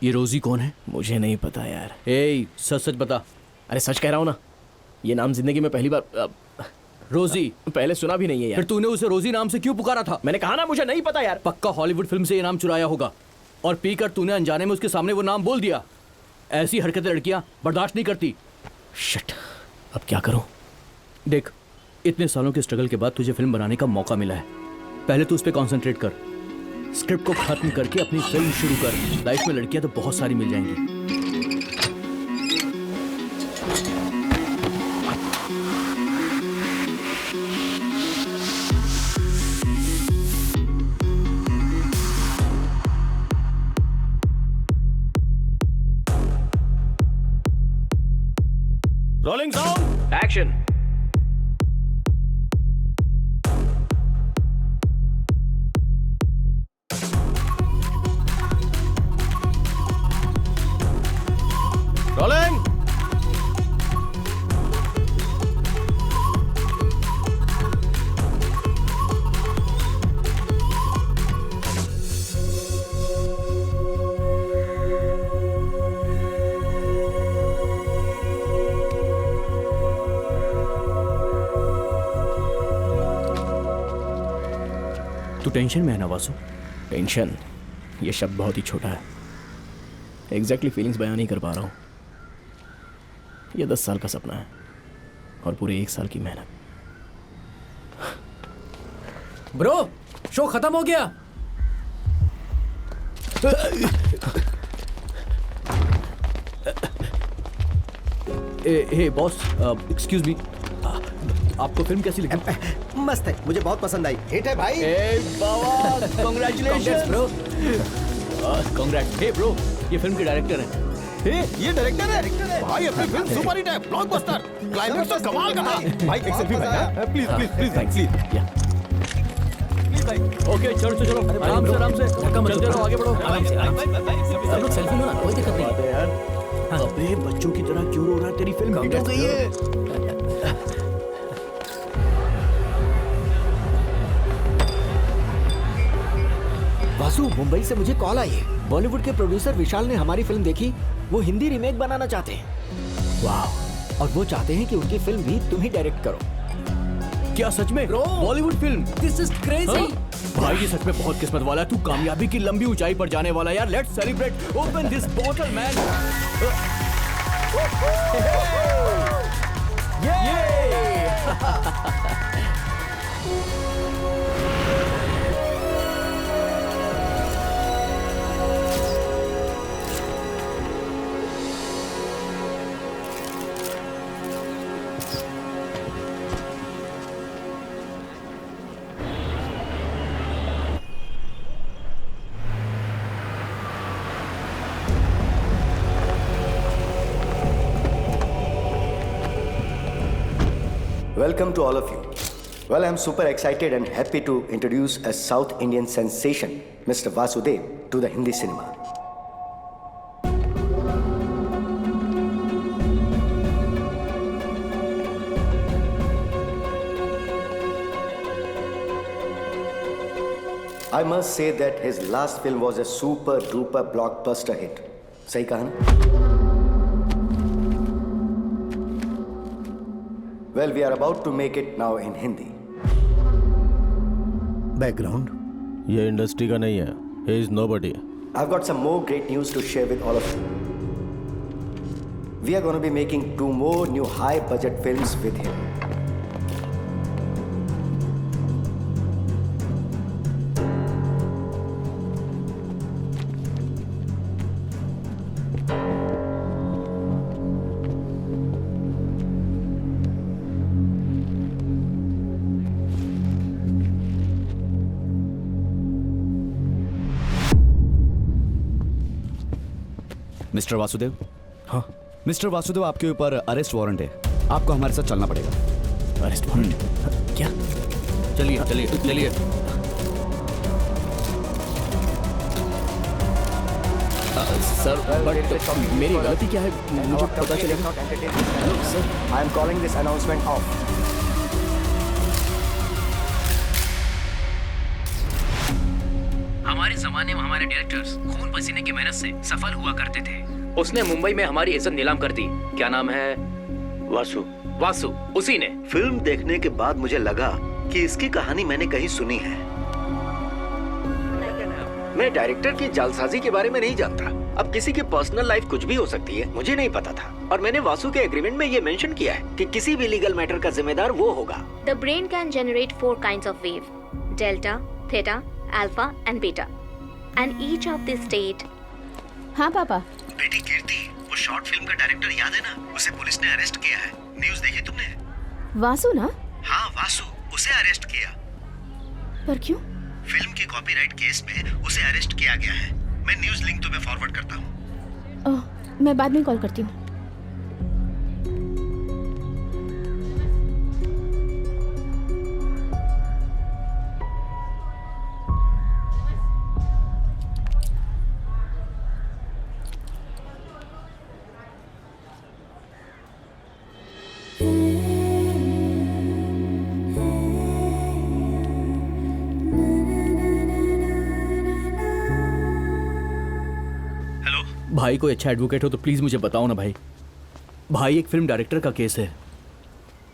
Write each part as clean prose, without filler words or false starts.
ये रोजी कौन है? मुझे नहीं पता यार। ए, सच सच बता। अरे सच कह रहा हूँ ना, ये नाम जिंदगी में पहली बार रोजी पहले सुना भी नहीं है यार। फिर तूने उसे रोजी नाम से क्यों पुकारा था? मैंने कहा ना मुझे नहीं पता यार। पक्का हॉलीवुड फिल्म से ये नाम चुराया होगा और पीकर तूने अनजाने में उसके सामने वो नाम बोल दिया। ऐसी हरकतें लड़कियां बर्दाश्त नहीं करती। शिट, अब क्या करूं? देख, इतने सालों के स्ट्रगल के बाद तुझे फिल्म बनाने का मौका मिला है। पहले तू उस पर कॉन्सेंट्रेट कर, स्क्रिप्ट को खत्म करके अपनी फिल्म शुरू कर। लाइफ में लड़कियां तो बहुत सारी मिल जाएंगी। Rolling sound, action. रोलिंग। तू टेंशन में है ना वासु? टेंशन, ये शब्द बहुत ही छोटा है। एग्जैक्टली फीलिंग्स बयान नहीं कर पा रहा हूँ। ये 10 साल का सपना है और पूरे 1 साल की मेहनत। ब्रो, शो खत्म हो गया। हे बॉस, एक्सक्यूज मी, आपको फिल्म कैसी लगी? मस्त है, मुझे बहुत पसंद आई। हिट है भाई। Congratulations bro. Congrats. Hey bro, ये फिल्म के डायरेक्टर हैं। ये डायरेक्टर है भाई, अपनी फिल्म सुपर हिट है, ब्लॉकबस्टर, क्लाइमेक्स तो कमाल का था भाई। एक सेल्फी भाई, प्लीज प्लीज प्लीज भाई, प्लीज प्लीज भाई। ओके, चलो आराम से चलते रहो, आगे बढ़ो। सब लोग सेल्फी लो ना, कोई दिक्कत नहीं है यार। अबे बच्चों की तरह क्यों रो रहा है? तेरी फिल्म हिट हो गई है। वासु, मुंबई से मुझे कॉल आई है। बॉलीवुड के प्रोड्यूसर विशाल ने हमारी फिल्म देखी, वो हिंदी रीमेक बनाना चाहते हैं। वाह। और वो चाहते हैं कि उनकी फिल्म भी तुम ही डायरेक्ट करो। क्या सच में? Bollywood film? This is crazy. भाई ये सच में बहुत किस्मत वाला है। तू कामयाबी की लंबी ऊंचाई पर जाने वाला है यार। Let's celebrate. Open this bottle man. Welcome to all of you. Well, I'm super excited and happy to introduce a South Indian sensation, Mr. Vasudev, to the Hindi cinema. I must say that his last film was a super duper blockbuster hit. सही कहा ना? Well, we are about to make it now in Hindi. Background ये industry का नहीं है. He is nobody. I've got some more great news to share with all of you. We are going to be making 2 more new high-budget films with him. Mister Vasudev. हाँ mister Vasudev, आपके ऊपर arrest warrant है. आपको हमारे साथ चलना पड़ेगा. Arrest warrant? क्या? चलिए चलिए चलिए. सर, बट मेरी गलती क्या है? मुझे पता चलेगा. Sir, I am calling this announcement off. हमारे जमाने में हमारे डायरेक्टर्स खून पसीने की मेहनत से सफल हुआ करते थे। उसने मुंबई में हमारी इज्जत नीलाम कर दी। क्या नाम है? वासु। वासु, उसी ने। फिल्म देखने के बाद मुझे लगा कि इसकी कहानी मैंने कहीं सुनी है। मैं डायरेक्टर की जालसाजी के बारे में नहीं जानता। अब किसी की पर्सनल लाइफ कुछ भी हो सकती है, मुझे नहीं पता था। और मैंने वासु के एग्रीमेंट में ये मेंशन किया है कि किसी भी लीगल मैटर का जिम्मेदार वो होगा। The brain can generate 4 kinds of wave: delta, theta, alpha and beta. And each of this state. हाँ पापा। बेटी कीर्ति, वो शॉर्ट फिल्म का डायरेक्टर याद है ना? उसे पुलिस ने अरेस्ट किया है। न्यूज़ देखी तुमने? वासु ना? हाँ वासु, उसे अरेस्ट किया। पर क्यों? फिल्म के कॉपीराइट केस में उसे अरेस्ट किया गया है। मैं न्यूज़ लिंक तुम्हें फॉरवर्ड करता हूँ। ओह, मैं बाद में कॉल करती हूँ। भाई कोई अच्छा एडवोकेट हो तो प्लीज मुझे बताओ ना भाई। भाई एक फिल्म डायरेक्टर का केस है।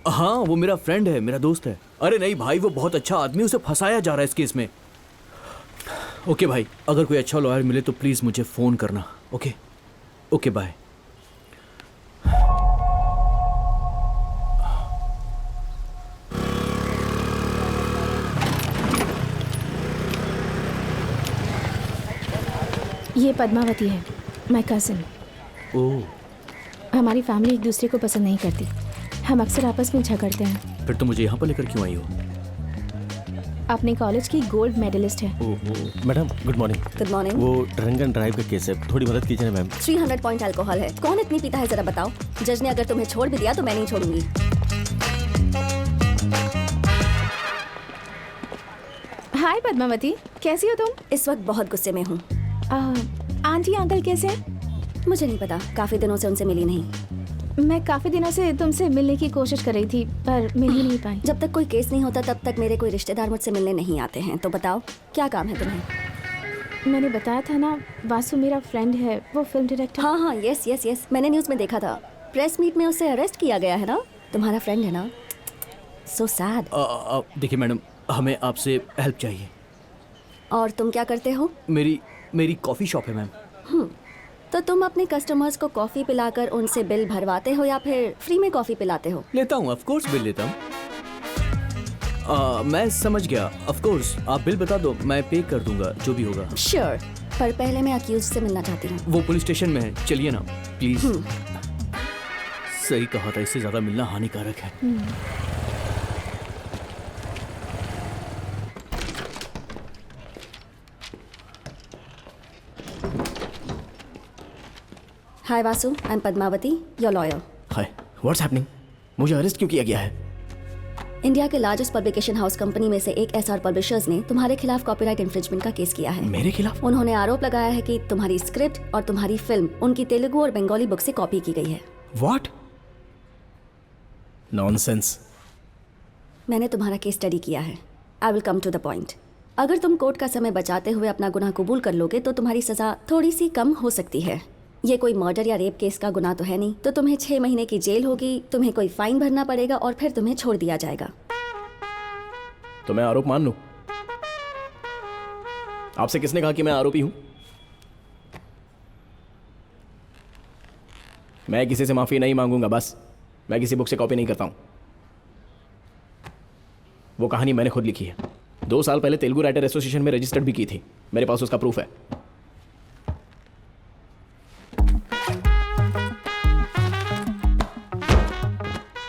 हाँ वो मेरा फ्रेंड है, मेरा दोस्त है। अरे नहीं भाई, वो बहुत अच्छा आदमी, उसे फंसाया जा रहा है इस केस में। ओके भाई, अगर कोई अच्छा लॉयर मिले तो प्लीज मुझे फोन करना। Okay okay bye. ये पद्मावती है, माय कजिन। ओह, हमारी फैमिली एक दूसरे को पसंद नहीं करती। हम अक्सर आपस में झगड़ते हैं। फिर तो मुझे यहाँ पर लेकर क्यों आई हो? अपने कॉलेज की गोल्ड मेडलिस्ट है। Madam good morning. Good morning. वो ड्रंक एंड ड्राइव का केस है, थोड़ी मदद कीजिए ना मैम। 300 पॉइंट अल्कोहल है। कौन इतनी पीता है जरा बताओ। जज ने अगर तुम्हें छोड़ भी दिया तो मैं नहीं छोड़ूंगी। हाय पद्मावती, कैसी हो तुम? इस वक्त बहुत गुस्से में हूँ। आंटी अंकल कैसे हैं? मुझे नहीं पता, काफी दिनों से उनसे मिली नहीं। मैं काफी दिनों से तुमसे मिलने की कोशिश कर रही थी पर मिल ही नहीं पाई। जब तक कोई केस नहीं होता तब तक मेरे कोई रिश्तेदार मुझसे मिलने नहीं आते हैं। तो बताओ क्या काम है तुम्हें? मैंने बताया था ना, वासु मेरा फ्रेंड है, वो फिल्म डायरेक्टर। हाँ हाँ, यस यस यस, मैंने न्यूज़ में देखा था। प्रेस मीट में उसे अरेस्ट किया गया है ना। तुम्हारा फ्रेंड है ना? So sad. देखिए मैडम, हमें आपसे हेल्प चाहिए। और तुम क्या करते हो? मेरी कॉफ़ी शॉप है मैम। तो तुम अपने कस्टमर्स को कॉफ़ी पिलाकर उनसे बिल भरवाते हो या फिर फ्री में कॉफ़ी पिलाते हो? लेता हूँ, ऑफ कोर्स बिल लेता हूँ। मैं समझ गया, ऑफ कोर्स आप बिल बता दो, मैं पे कर दूंगा जो भी होगा। श्योर, पर पहले मैं अक्यूज से मिलना चाहती हूँ। वो पुलिस स्टेशन में है, चलिए ना प्लीज। सही कहा था, इससे ज्यादा मिलना हानिकारक है। Hi Vasu, I am Padmavati, your lawyer. Hi, what's happening? मुझे अरेस्ट क्यों किया गया है? इंडिया के लार्जेस्ट पब्लिकेशन हाउस कंपनी में से एक एसआर पब्लिशर्स ने तुम्हारे खिलाफ कॉपीराइट इंफ्रिंजमेंट का केस किया है। मेरे खिलाफ? उन्होंने आरोप लगाया है कि तुम्हारी स्क्रिप्ट और तुम्हारी फिल्म उनकी तेलुगु और बंगाली बुक से कॉपी की गई है। व्हाट? नॉनसेंस। मैंने तुम्हारा केस स्टडी किया है। I will come to the point. अगर तुम कोर्ट का समय बचाते हुए अपना गुनाह कबूल कर लोगे तो तुम्हारी सजा थोड़ी सी कम हो सकती है। ये कोई मर्डर या रेप केस का गुनाह तो है नहीं, तो तुम्हें 6 महीने की जेल होगी, तुम्हें कोई फाइन भरना पड़ेगा और फिर तुम्हें छोड़ दिया जाएगा। तो मैं आरोप मान लूं? आपसे किसने कहा कि मैं आरोपी हूं? मैं किसी से माफी नहीं मांगूंगा। बस मैं किसी बुक से कॉपी नहीं करता हूं। वो कहानी मैंने खुद लिखी है। 2 साल पहले तेलुगु राइटर एसोसिएशन में रजिस्टर्ड भी की थी। मेरे पास उसका प्रूफ है।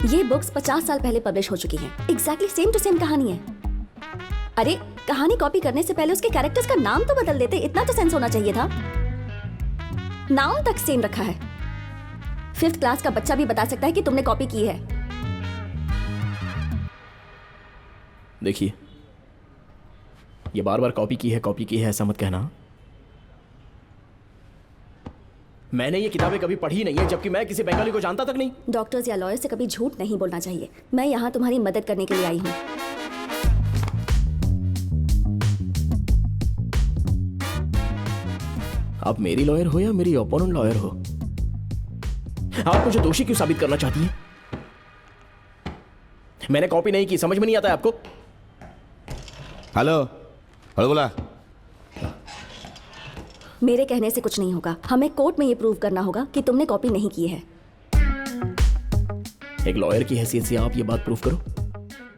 ये बुक्स 50 साल पहले पब्लिश हो चुकी हैं। एग्जैक्टली सेम टू सेम कहानी है। अरे कहानी कॉपी करने से पहले उसके कैरेक्टर्स का नाम तो बदल देते, इतना तो सेंस होना चाहिए था। नाम तक सेम रखा है। 5th क्लास का बच्चा भी बता सकता है कि तुमने कॉपी की है। देखिए, ये बार बार कॉपी की है ऐसा मत कहना। मैंने ये किताबें कभी पढ़ी नहीं है, जबकि मैं किसी बंगाली को जानता तक नहीं। डॉक्टर्स या लॉयर से कभी झूठ नहीं बोलना चाहिए। मैं यहाँ तुम्हारी मदद करने के लिए आई हूँ। आप मेरी लॉयर हो या मेरी ओपोनेंट लॉयर हो? आप मुझे दोषी क्यों साबित करना चाहती हैं? मैंने कॉपी नहीं की, समझ में नहीं आता है आपको? हेलो हेलो बोला। मेरे कहने से कुछ नहीं होगा। हमें कोर्ट में ये प्रूव करना होगा कि तुमने कॉपी नहीं की है। एक लॉयर की हैसियत से आप ये बात प्रूव करो।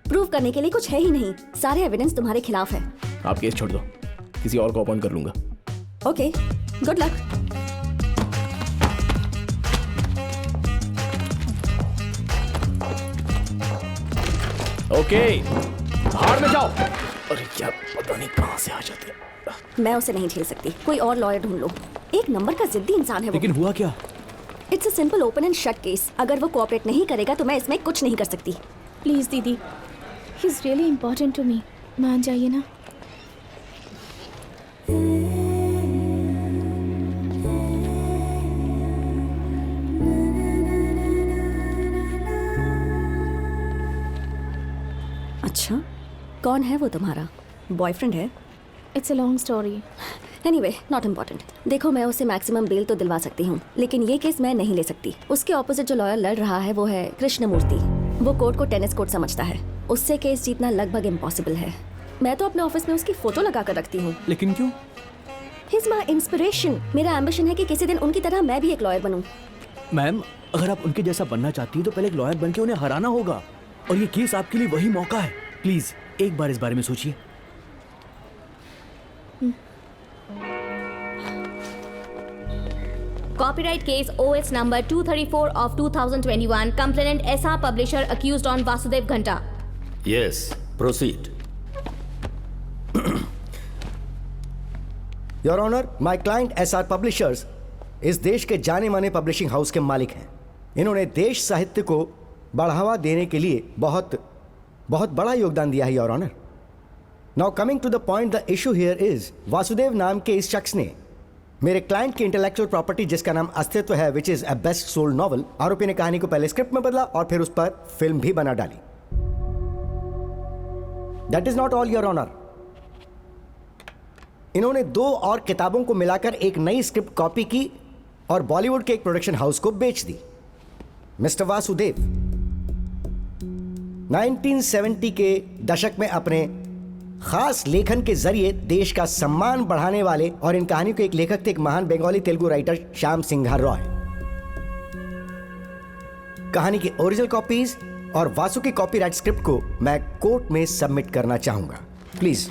प्रूव करने के लिए कुछ है ही नहीं, सारे एविडेंस तुम्हारे खिलाफ है। आप केस छोड़ दो, किसी और को अपॉइंट कर लूंगा। Okay, good luck. ओके, बाहर में जाओ। अरे क्या पता नहीं कहां से आ जाते हैं। मैं उसे नहीं झेल सकती, कोई और लॉयर ढूंढ लो। एक नंबर का जिद्दी इंसान है वो। लेकिन हुआ क्या? It's a simple open and shut case. अगर वो कोऑपरेट नहीं करेगा तो मैं इसमें कुछ नहीं कर सकती। प्लीज़ दीदी, he is really important to me, मान जाइए ना। अच्छा, कौन है वो तुम्हारा बॉयफ्रेंड है? It's a long story. Anyway, not important. देखो, मैं उसे मैक्सिमम बेल तो दिलवा सकती हूँ, लेकिन ये केस मैं नहीं ले सकती। उसके ऑपोजिट जो लॉयर लड़ रहा है वो है कृष्णमूर्ति। वो कोर्ट को टेनिस कोर्ट समझता है। उससे केस जीतना लगभग इम्पॉसिबल है। मैं तो अपने ऑफिस में उसकी फोटो लगा कर रखती हूँ। लेकिन क्यों? He is my inspiration. मेरा एम्बिशन है कि किसी दिन उनकी तरह मैं भी एक लॉयर बनूं। मैम, अगर आप उनके जैसा बनना चाहती हैं तो पहले एक लॉयर बन के उन्हें हराना होगा, और ये केस आपके लिए वही मौका है। प्लीज एक बार इस बारे में सोचिए। Copyright case OS number 234 of 2021. Complainant SR Publisher accused on Vasudev Ghanta. Yes, proceed. Your Honor, my client SR Publishers इस देश के जाने माने पब्लिशिंग हाउस के मालिक हैं। इन्होंने देश साहित्य को बढ़ावा देने के लिए बहुत बड़ा योगदान दिया है, your honour. Now coming to the point, the issue here is Vasudev नाम के इस शख्स ने मेरे क्लाइंट की इंटेलेक्चुअल प्रॉपर्टी जिसका नाम अस्तित्व है, which is a best sold novel, आरोपी ने कहानी को पहले स्क्रिप्ट में बदला और फिर उस पर फिल्म भी बना डाली। That is not all, your honour. इन्होंने 2 और किताबों को मिलाकर एक नई स्क्रिप्ट कॉपी की और बॉलीवुड के एक प्रोडक्शन हाउस को बेच दी। मिस्टर वासुदेव 1970 के दशक में अपने खास लेखन के जरिए देश का सम्मान बढ़ाने वाले और इन कहानियों के एक लेखक थे, एक महान बंगाली तेलुगु राइटर श्याम सिंघा रॉय। कहानी की ओरिजिनल कॉपीज और वासु की कॉपीराइट स्क्रिप्ट को मैं कोर्ट में सबमिट करना चाहूंगा। Please.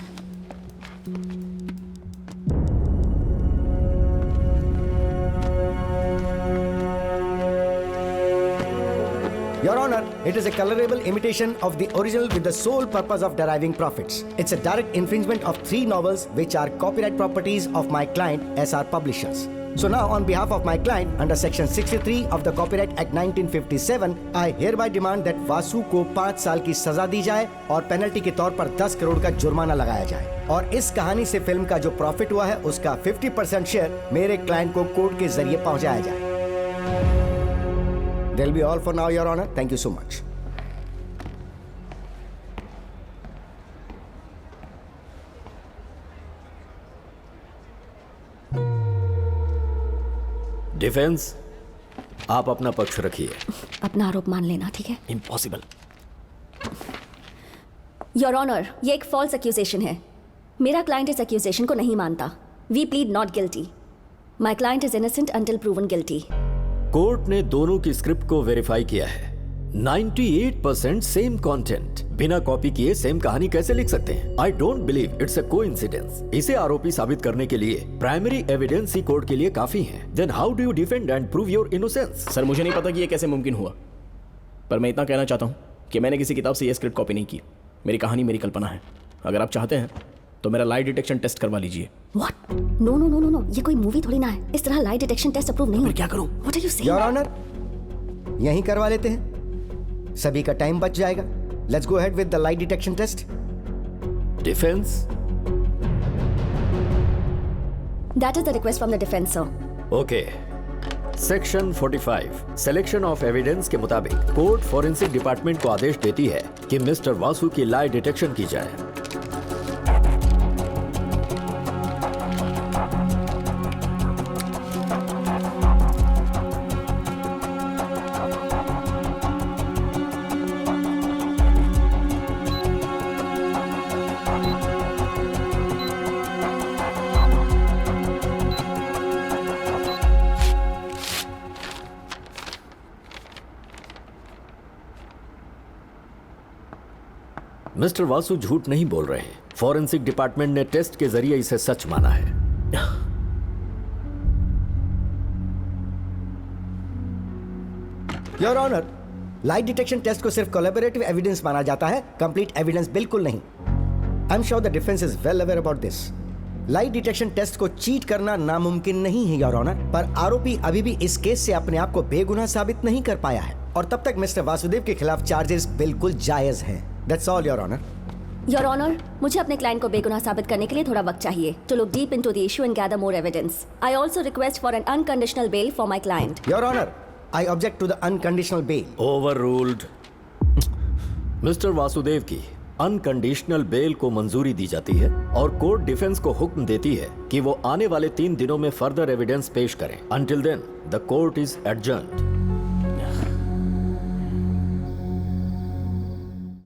Your Honor, it is a colorable imitation of the original with the sole purpose of deriving profits. It's a direct infringement of 3 novels which are copyright properties of my client SR Publishers. So now on behalf of my client under section 63 of the Copyright Act 1957, I hereby demand that Vasu को 5 साल की सजा दी जाए और penalty के तौर पर 10 करोड़ का जुर्माना लगाया जाए और इस कहानी से फिल्म का जो प्रॉफिट हुआ है उसका 50% शेयर मेरे क्लाइंट को कोर्ट के जरिए पहुंचाया जाए। That'll be all for now, Your Honor. Thank you so much. Defence, आप अपना पक्ष रखिए। अपना आरोप मान लेना, ठीक है? इम्पॉसिबल। योर ऑनर, ये एक फॉल्स एक्यूजेशन है। मेरा क्लाइंट इस एक्यूजेशन को नहीं मानता। We plead not guilty. My client is innocent until proven guilty. Court ने दोनों की स्क्रिप्ट को वेरीफाई किया है। 98% सेम कंटेंट। बिना कॉपी किए सेम कहानी कैसे लिख सकते हैं? I don't believe it's a coincidence. इसे आरोपी साबित करने के लिए प्राइमरी एविडेंस ही कोर्ट के लिए काफी है। Then how do you defend and prove your innocence? Sir, मुझे नहीं पता कि ये कैसे मुमकिन हुआ, पर मैं इतना कहना चाहता हूँ कि मैंने किसी किताब से ये स्क्रिप्ट कॉपी नहीं की। मेरी कहानी मेरी कल्पना है। अगर आप चाहते हैं तो मेरा लाई डिटेक्शन टेस्ट करवा लीजिए। What? No, no, no, no, no. ये कोई मूवी थोड़ी ना है। इस तरह लाई डिटेक्शन टेस्ट अप्रूव नहीं होता। क्या करूं? What are you saying? Your Honor, यहीं करवा लेते हैं, सभी का टाइम बच जाएगा। Let's go ahead with the lie detection test. Defense? That is the request from the defense, sir. Okay. Section 45 selection of evidence के मुताबिक कोर्ट फॉरेंसिक डिपार्टमेंट को आदेश देती है कि मिस्टर वासु की लाई डिटेक्शन की जाए। मिस्टर वासु झूठ नहीं बोल रहे हैं। फॉरेंसिक डिपार्टमेंट ने टेस्ट के जरिए इसे सच माना है। Your honour, lie detection test को सिर्फ कोलैबोरेटिव एविडेंस माना जाता है, कंप्लीट एविडेंस बिल्कुल नहीं। I am sure the defence is well aware about this. Lie detection test को चीट करना नामुमकिन नहीं है योर ऑनर, पर आरोपी अभी भी इस केस से अपने आप को बेगुनाह साबित नहीं कर पाया है और तब तक मिस्टर वासुदेव के खिलाफ चार्जेस बिल्कुल जायज हैं। That's all your honour. Your honour, मुझे अपने क्लाइंट को बेगुनाह साबित करने के लिए थोड़ा वक्त चाहिए to look deep into the issue and gather more evidence. I also request for an unconditional bail for my client. Your honour, I object to the unconditional bail. Overruled. Mister Vasudev की अनकंडीशनल बेल को मंजूरी दी जाती है और court defence को हुक्म देती है कि वो आने वाले 3 दिनों में फर्दर एविडेंस पेश करें। Until then, the court is adjourned.